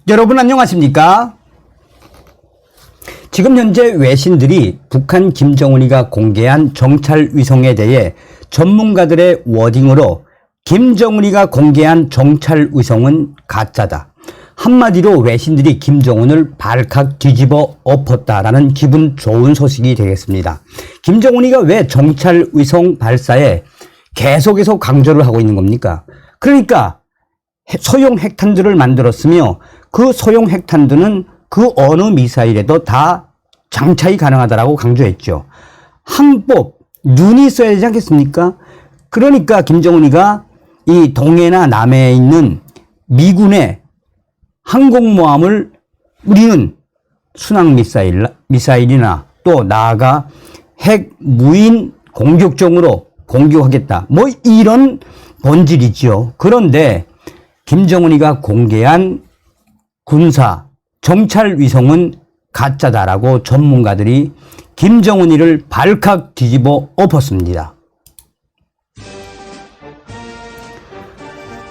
여러분 안녕하십니까? 지금 현재 외신들이 북한 김정은이가 공개한 정찰 위성에 대해 전문가들의 워딩으로 김정은이가 공개한 정찰 위성은 가짜다. 한마디로 외신들이 김정은을 발칵 뒤집어 엎었다라는 기분 좋은 소식이 되겠습니다. 김정은이가 왜 정찰 위성 발사에 계속해서 강조를 하고 있는 겁니까? 그러니까 소형 핵탄두를 만들었으며 그 소형 핵탄두는 그 어느 미사일에도 다 장착이 가능하다라고 강조했죠. 항법, 눈이 있어야 되지 않겠습니까? 그러니까 김정은이가 이 동해나 남해에 있는 미군의 항공모함을 우리는 순항 미사일이나 또 나아가 핵 무인 공격종으로 공격하겠다. 뭐 이런 본질이죠. 그런데 김정은이가 공개한 군사 정찰 위성은 가짜다라고 전문가들이 김정은이를 발칵 뒤집어 엎었습니다.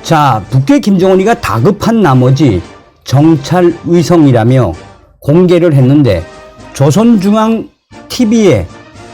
자, 북괴 김정은이가 다급한 나머지 정찰 위성이라며 공개를 했는데 조선중앙TV에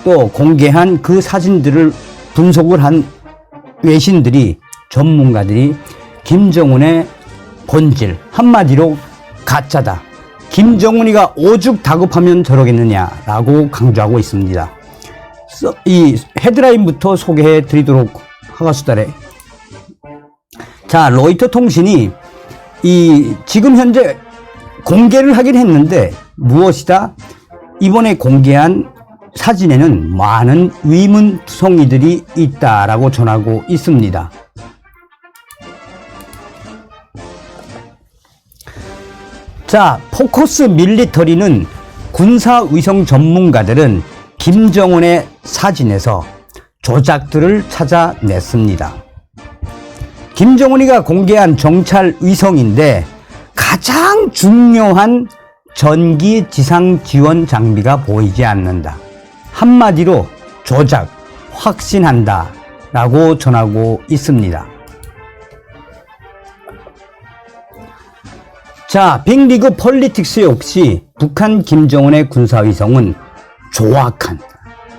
또 공개한 그 사진들을 분석을 한 외신들이 전문가들이 김정은의 본질 한마디로 가짜다. 김정은이가 오죽 다급하면 저러겠느냐라고 강조하고 있습니다. 이 헤드라인부터 소개해 드리도록 하겠습니다. 자, 로이터 통신이 지금 현재 공개를 하긴 했는데 무엇이다? 이번에 공개한 사진에는 많은 위문투성이들이 있다라고 전하고 있습니다. 자, 포커스 밀리터리는 군사위성 전문가들은 김정은의 사진에서 조작들을 찾아냈습니다. 김정은이가 공개한 정찰 위성인데 가장 중요한 전기 지상 지원 장비가 보이지 않는다. 한마디로 조작, 확신한다 라고 전하고 있습니다. 자, 빅리그 폴리틱스 역시 북한 김정은의 군사위성은 조악한,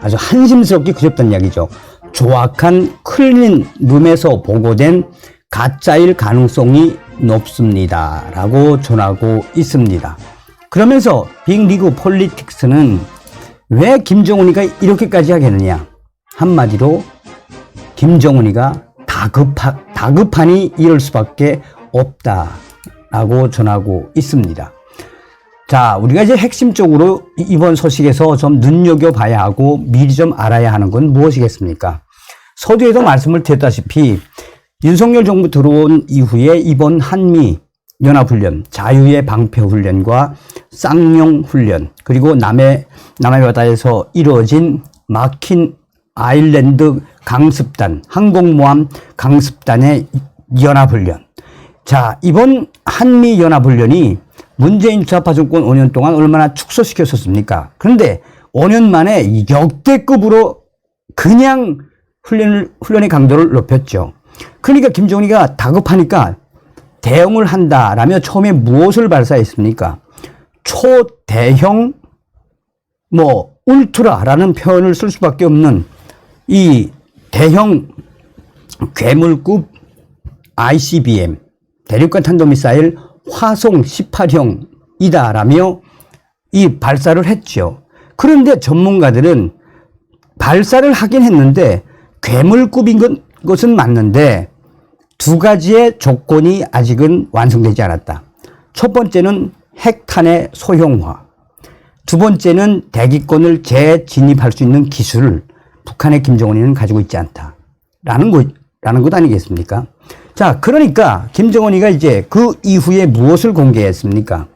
아주 한심스럽게 그렸단 이야기죠. 조악한 클린룸에서 보고된 가짜일 가능성이 높습니다 라고 전하고 있습니다. 그러면서 빅리그 폴리틱스는 왜 김정은이가 이렇게까지 하겠느냐? 한마디로 김정은이가 다급하니 이럴 수밖에 없다 라고 전하고 있습니다. 자, 우리가 이제 핵심적으로 이번 소식에서 좀 눈여겨봐야 하고 미리 좀 알아야 하는 건 무엇이겠습니까? 서두에도 말씀을 드렸다시피 윤석열 정부 들어온 이후에 이번 한미 연합훈련, 자유의 방패훈련과 쌍용훈련, 그리고 남해 바다에서 이루어진 마킨 아일랜드 강습단, 항공모함 강습단의 연합훈련. 자, 이번 한미연합훈련이 문재인 좌파 정권 5년 동안 얼마나 축소시켰었습니까? 그런데 5년 만에 역대급으로 그냥 훈련의 강도를 높였죠. 그러니까 김정은이가 다급하니까 대응을 한다라며 처음에 무엇을 발사했습니까? 초대형, 울트라라는 표현을 쓸 수밖에 없는 이 대형 괴물급 ICBM, 대륙간 탄도미사일 화성 18형이다라며 이 발사를 했죠. 그런데 전문가들은 발사를 하긴 했는데 괴물급인 것은 맞는데 두 가지의 조건이 아직은 완성되지 않았다. 첫 번째는 핵탄의 소형화, 두 번째는 대기권을 재진입할 수 있는 기술을 북한의 김정은이는 가지고 있지 않다라는 것 아니겠습니까? 자, 그러니까 김정은이가 이제 그 이후에 무엇을 공개했습니까?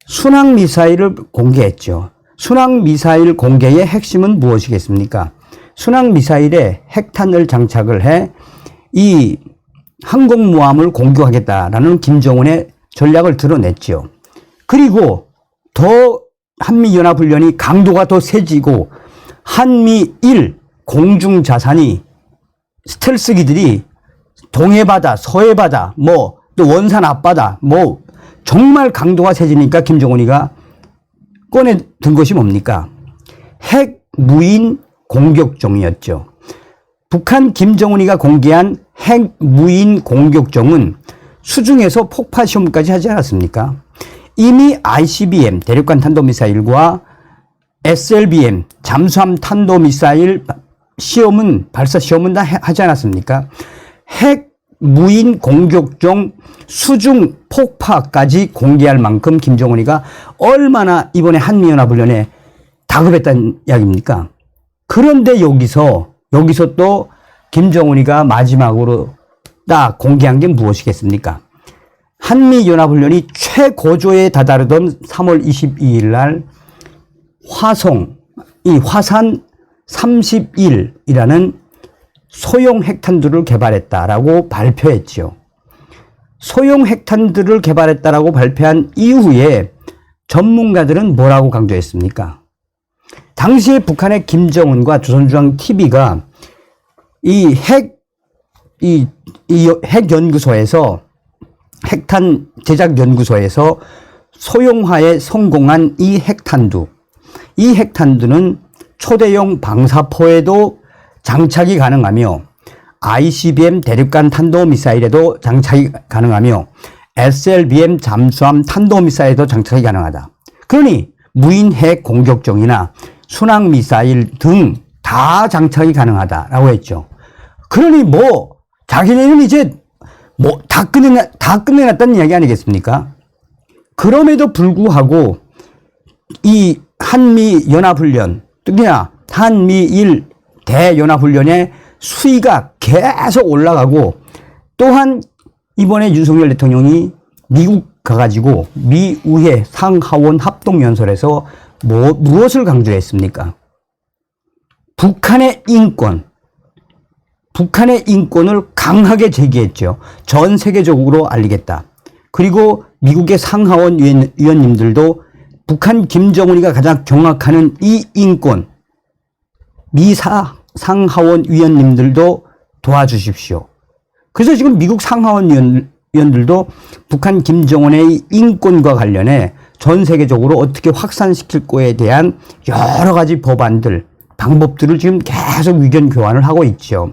순항미사일을 공개했죠. 순항미사일 공개의 핵심은 무엇이겠습니까? 순항미사일에 핵탄을 장착을 해 이 항공모함을 공격하겠다라는 김정은의 전략을 드러냈죠. 그리고 더 한미연합훈련이 강도가 더 세지고 한미일 공중자산이 스텔스기들이 동해바다, 서해바다, 또 원산 앞바다, 정말 강도가 세지니까 김정은이가 꺼내 든 것이 뭡니까? 핵 무인 공격종이었죠. 북한 김정은이가 공개한 핵 무인 공격종은 수중에서 폭파 시험까지 하지 않았습니까? 이미 ICBM 대륙간 탄도미사일과 SLBM 잠수함 탄도미사일 발사 시험은 다 하지 않았습니까? 핵 무인 공격종 수중 폭파까지 공개할 만큼 김정은이가 얼마나 이번에 한미연합훈련에 다급했다는 이야기입니까? 그런데 여기서 또 김정은이가 마지막으로 딱 공개한 게 무엇이겠습니까? 한미연합훈련이 최고조에 다다르던 3월 22일 날 화산 31이라는 소형 핵탄두를 개발했다라고 발표했죠. 소형 핵탄두를 개발했다라고 발표한 이후에 전문가들은 뭐라고 강조했습니까? 당시에 북한의 김정은과 조선중앙 TV가 이 핵연구소에서 핵탄 제작 연구소에서 소형화에 성공한 이 핵탄두는 초대형 방사포에도 장착이 가능하며 ICBM 대륙간 탄도미사일에도 장착이 가능하며 SLBM 잠수함 탄도미사일에도 장착이 가능하다. 그러니 무인 핵 공격종이나 순항미사일 등 다 장착이 가능하다라고 했죠. 그러니 자기네는 이제 다 끝내놨다는 이야기 아니겠습니까? 그럼에도 불구하고 이 한미연합훈련, 특히나 한미일 대연합훈련의 수위가 계속 올라가고 또한 이번에 윤석열 대통령이 미국 가가지고 미의회 상하원 합동연설에서 무엇을 강조했습니까? 북한의 인권을 강하게 제기했죠. 전 세계적으로 알리겠다. 그리고 미국의 상하원 위원님들도 북한 김정은이가 가장 경악하는 이 인권, 상하원 위원님들도 도와주십시오. 그래서 지금 미국 상하원 위원들도 북한 김정은의 인권과 관련해 전 세계적으로 어떻게 확산시킬 거에 대한 여러 가지 방법들을 지금 계속 의견 교환을 하고 있죠.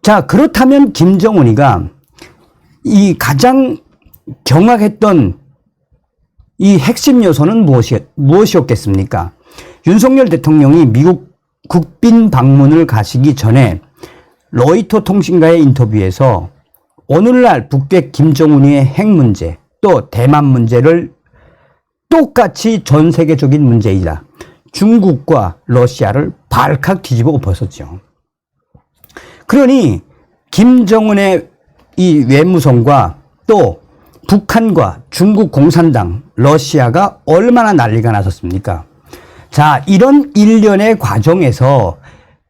자, 그렇다면 김정은이가 이 가장 경악했던 이 핵심 요소는 무엇이었겠습니까? 윤석열 대통령이 미국 국빈 방문을 가시기 전에 로이터 통신과의 인터뷰에서 오늘날 북핵 김정은이의 핵 문제 또 대만 문제를 똑같이 전 세계적인 문제이다. 중국과 러시아를 발칵 뒤집어 엎었었죠. 그러니 김정은의 이 외무성과 또 북한과 중국 공산당, 러시아가 얼마나 난리가 났었습니까? 자, 이런 일련의 과정에서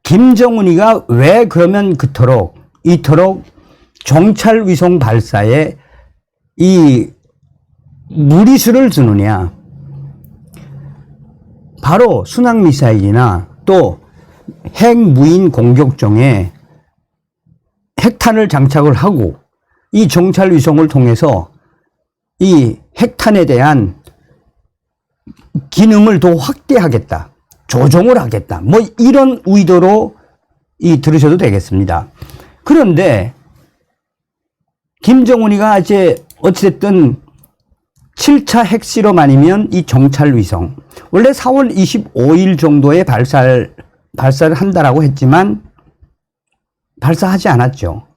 김정은이가 왜 그러면 이토록 정찰위성 발사에 이 무리수를 두느냐? 바로 순항미사일이나 또 핵무인 공격종에 핵탄을 장착을 하고 이 정찰위성을 통해서 이 핵탄에 대한 기능을 더 확대하겠다. 조종을 하겠다. 이런 의도로 들으셔도 되겠습니다. 그런데 김정은이가 이제 어찌됐든 7차 핵실험 아니면 이 정찰위성. 원래 4월 25일 정도에 발사를 한다라고 했지만 발사하지 않았죠.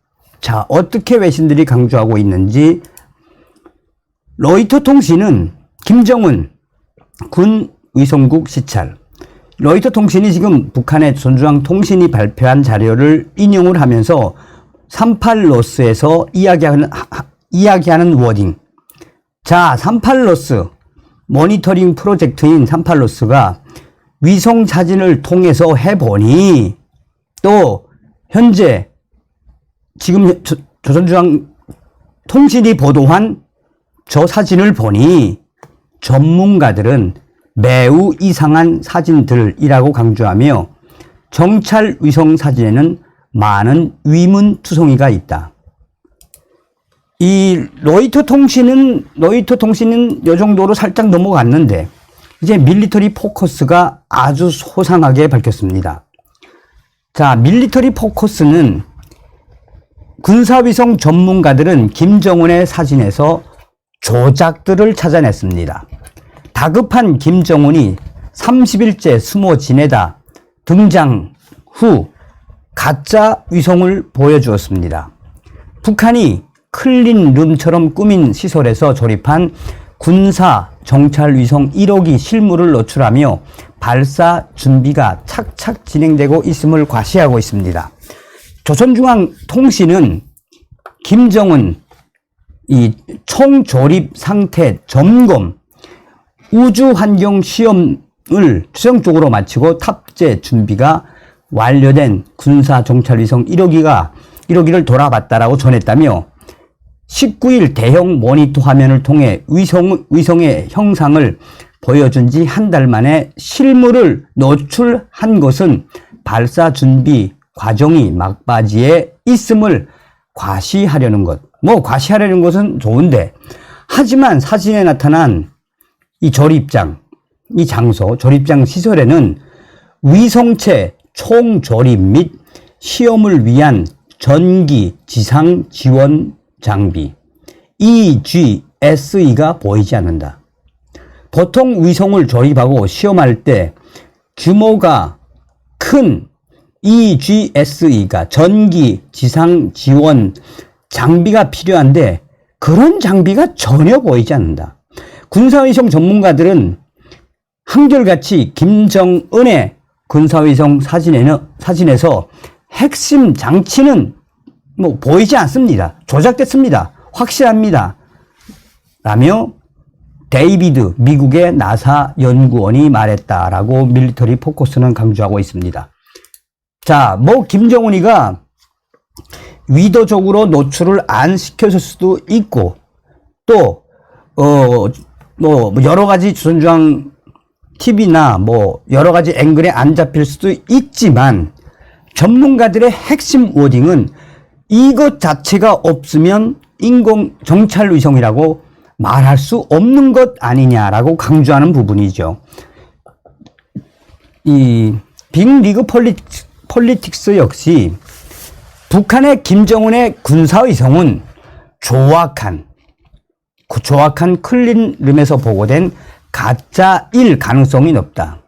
자, 어떻게 외신들이 강조하고 있는지 로이터 통신은 김정은 군 위성국 시찰. 로이터 통신이 지금 북한의 조선중앙 통신이 발표한 자료를 인용을 하면서 38로스에서 이야기하는 워딩. 자, 38로스 모니터링 프로젝트인 38로스가 위성 사진을 통해서 해보니 또 현재 지금 조선중앙 통신이 보도한 저 사진을 보니 전문가들은 매우 이상한 사진들이라고 강조하며 정찰 위성 사진에는 많은 위문투성이가 있다. 이 로이터 통신은 요 정도로 살짝 넘어갔는데 이제 밀리터리 포커스가 아주 소상하게 밝혔습니다. 자, 밀리터리 포커스는 군사위성 전문가들은 김정은의 사진에서 조작들을 찾아냈습니다. 다급한 김정은이 30일째 숨어 지내다 등장 후 가짜 위성을 보여주었습니다. 북한이 클린룸처럼 꾸민 시설에서 조립한 군사 정찰 위성 1호기 실물을 노출하며 발사 준비가 착착 진행되고 있음을 과시하고 있습니다. 조선중앙통신은 김정은 이 총조립 상태 점검 우주 환경 시험을 최종적으로 마치고 탑재 준비가 완료된 군사 정찰 위성 1호기를 돌아봤다라고 전했다며 19일 대형 모니터 화면을 통해 위성의 형상을 보여준 지 한 달 만에 실물을 노출한 것은 발사 준비 과정이 막바지에 있음을 과시하려는 것. 과시하려는 것은 좋은데, 하지만 사진에 나타난 이 조립장, 이 장소, 조립장 시설에는 위성체 총조립 및 시험을 위한 전기 지상 지원 장비 EGSE가 보이지 않는다. 보통 위성을 조립하고 시험할 때 규모가 큰 EGSE가 전기 지상 지원 장비가 필요한데 그런 장비가 전혀 보이지 않는다. 군사위성 전문가들은 한결같이 김정은의 군사위성 사진에서 핵심 장치는 보이지 않습니다. 조작됐습니다. 확실합니다. 라며 데이비드 미국의 나사 연구원이 말했다라고 밀리터리 포커스는 강조하고 있습니다. 자, 김정은이가 의도적으로 노출을 안 시켰을 수도 있고 또 여러 가지 조선중앙 TV나 여러 가지 앵글에 안 잡힐 수도 있지만 전문가들의 핵심 워딩은 이것 자체가 없으면 인공 정찰 위성이라고 말할 수 없는 것 아니냐라고 강조하는 부분이죠. 이 빅리그 폴리틱스 역시 북한의 김정은의 군사위성은 조악한 클린룸에서 보고된 가짜일 가능성이 높다.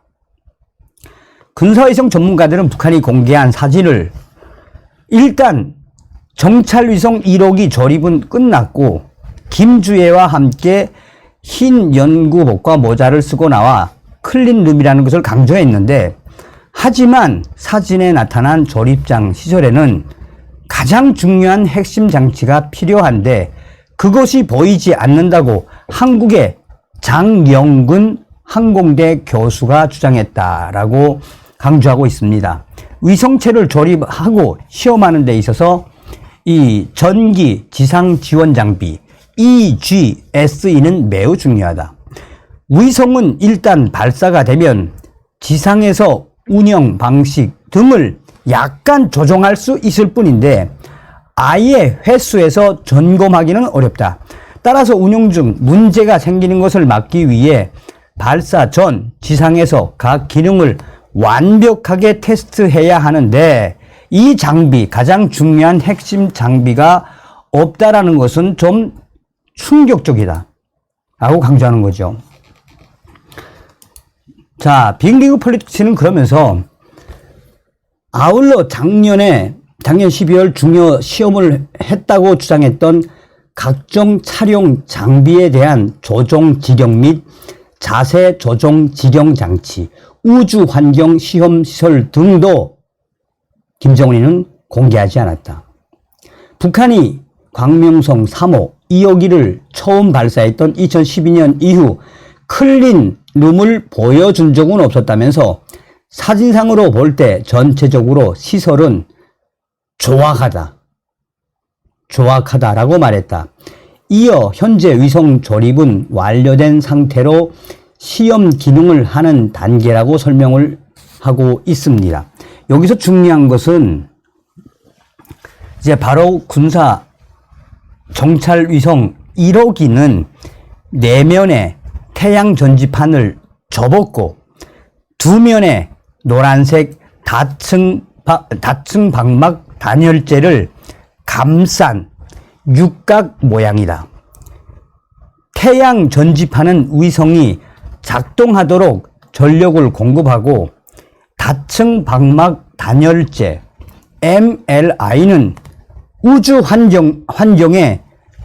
군사위성 전문가들은 북한이 공개한 사진을 일단 정찰위성 1호기 조립은 끝났고 김주애와 함께 흰 연구복과 모자를 쓰고 나와 클린룸이라는 것을 강조했는데, 하지만 사진에 나타난 조립장 시설에는 가장 중요한 핵심 장치가 필요한데 그것이 보이지 않는다고 한국의 장영근 항공대 교수가 주장했다라고 강조하고 있습니다. 위성체를 조립하고 시험하는 데 있어서 이 전기 지상 지원 장비 EGSE는 매우 중요하다. 위성은 일단 발사가 되면 지상에서 운영 방식 등을 약간 조정할 수 있을 뿐인데 아예 회수해서 점검하기는 어렵다. 따라서 운용 중 문제가 생기는 것을 막기 위해 발사 전 지상에서 각 기능을 완벽하게 테스트해야 하는데 이 장비, 가장 중요한 핵심 장비가 없다라는 것은 좀 충격적이다 라고 강조하는 거죠. 자, 빅리그 폴리틱스는 그러면서 아울러 작년 12월 중요 시험을 했다고 주장했던 각종 촬영 장비에 대한 조종 지경 및 자세 조종 지경 장치, 우주 환경 시험 시설 등도 김정은이는 공개하지 않았다. 북한이 광명성 3호 2호기를 처음 발사했던 2012년 이후 클린룸을 보여준 적은 없었다면서 사진상으로 볼 때 전체적으로 시설은 조악하다라고 말했다. 이어 현재 위성 조립은 완료된 상태로 시험 기능을 하는 단계라고 설명을 하고 있습니다. 여기서 중요한 것은 이제 바로 군사 정찰 위성 1호기는 내면에 태양 전지판을 접었고 두 면에 노란색 다층 방막 단열재를 감싼 육각 모양이다. 태양 전지판은 위성이 작동하도록 전력을 공급하고 다층 방막 단열재 MLI는 우주 환경의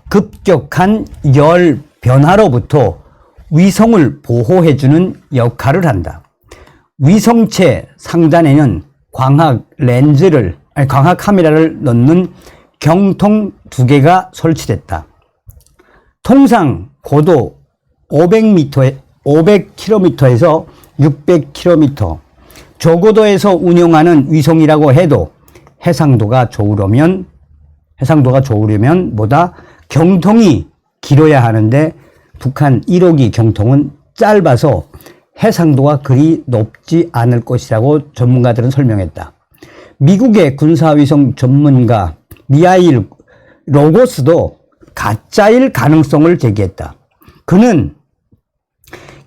급격한 열 변화로부터 위성을 보호해주는 역할을 한다. 위성체 상단에는 광학 카메라를 넣는 경통 2개가 설치됐다. 통상 고도 500km에서 600km 저고도에서 운용하는 위성이라고 해도 해상도가 좋으려면 보다 경통이 길어야 하는데 북한 1호기 경통은 짧아서 해상도가 그리 높지 않을 것이라고 전문가들은 설명했다. 미국의 군사위성 전문가 미하일 로고스도 가짜일 가능성을 제기했다. 그는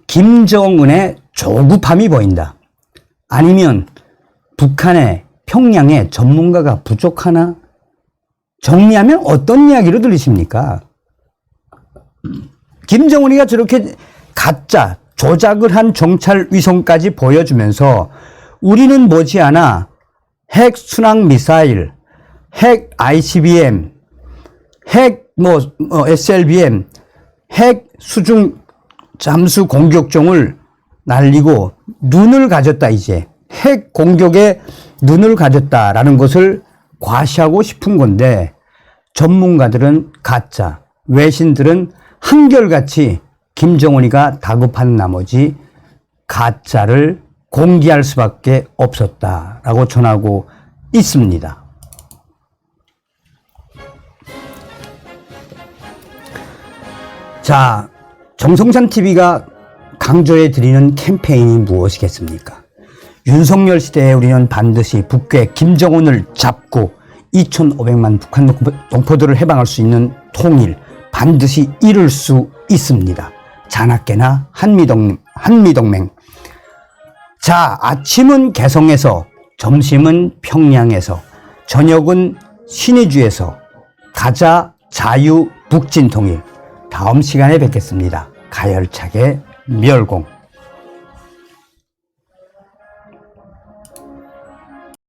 김정은의 조급함이 보인다. 아니면 북한의 평양에 전문가가 부족하나? 정리하면 어떤 이야기로 들리십니까? 김정은이가 저렇게 가짜 조작을 한 정찰 위성까지 보여주면서 우리는 머지않아 핵 순항 미사일, 핵 ICBM, 핵 SLBM, 핵 수중 잠수 공격종을 날리고 눈을 가졌다. 이제 핵 공격에 눈을 가졌다라는 것을 과시하고 싶은 건데 전문가들은 가짜, 외신들은 한결같이 김정은이가 다급한 나머지 가짜를 공개할 수밖에 없었다라고 전하고 있습니다. 자, 정성찬 TV가 강조해 드리는 캠페인이 무엇이겠습니까? 윤석열 시대에 우리는 반드시 북괴 김정은을 잡고 2,500만 북한 동포들을 해방할 수 있는 통일 반드시 이룰 수 있습니다. 자나깨나 한미동맹. 자, 아침은 개성에서, 점심은 평양에서, 저녁은 신의주에서 가자 자유 북진통일. 다음 시간에 뵙겠습니다. 가열차게 멸공.